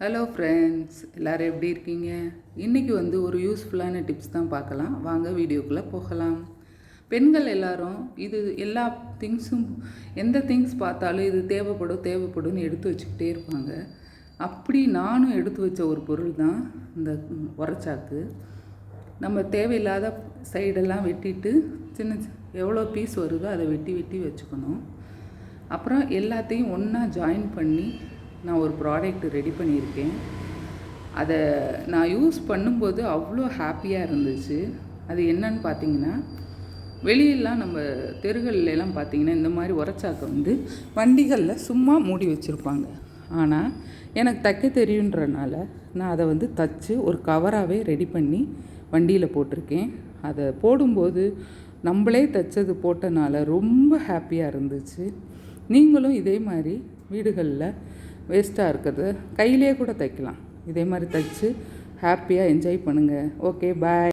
Hello friends, எல்லோரும் எப்படி இருக்கீங்க? இன்றைக்கி ஒரு யூஸ்ஃபுல்லான டிப்ஸ் தான் பார்க்கலாம். வாங்க வீடியோக்குள்ளே போகலாம். பெண்கள் எல்லாரும் இது எல்லா திங்ஸும் எந்த திங்ஸ் பார்த்தாலும் இது தேவைப்படும்னு எடுத்து வச்சுக்கிட்டே இருப்பாங்க. அப்படி நானும் எடுத்து வச்ச ஒரு பொருள் தான் இந்த உரச்சாக்கு. நம்ம தேவையில்லாத சைடெல்லாம் வெட்டிட்டு சின்ன எவ்வளோ பீஸ் வருதோ அதை வெட்டி வச்சுக்கணும். அப்புறம் எல்லாத்தையும் ஒன்றா ஜாயின் பண்ணி நான் ஒரு ப்ராடக்ட் ரெடி பண்ணியிருக்கேன். அதை நான் யூஸ் பண்ணும்போது அவ்வளோ ஹாப்பியாக இருந்துச்சு. அது என்னன்னு பார்த்தீங்கன்னா, வெளியெல்லாம் நம்ம தெருகள்லாம் பார்த்திங்கன்னா இந்த மாதிரி உரச்சாக்கை வண்டிகளில் சும்மா மூடி வச்சுருப்பாங்க. ஆனால் எனக்கு தைக்க தெரியுன்றனால நான் அதை தச்சு ஒரு கவராகவே ரெடி பண்ணி வண்டியில் போட்டிருக்கேன். அதை போடும்போது நம்மளே தைச்சது போட்டனால ரொம்ப ஹாப்பியாக இருந்துச்சு. நீங்களும் இதே மாதிரி வீடுகளில் வேஸ்ட்டாக இருக்கிறது கையிலே கூட தைக்கலாம். இதே மாதிரி தைச்சு ஹாப்பியாக என்ஜாய் பண்ணுங்கள். ஓகே, பாய்.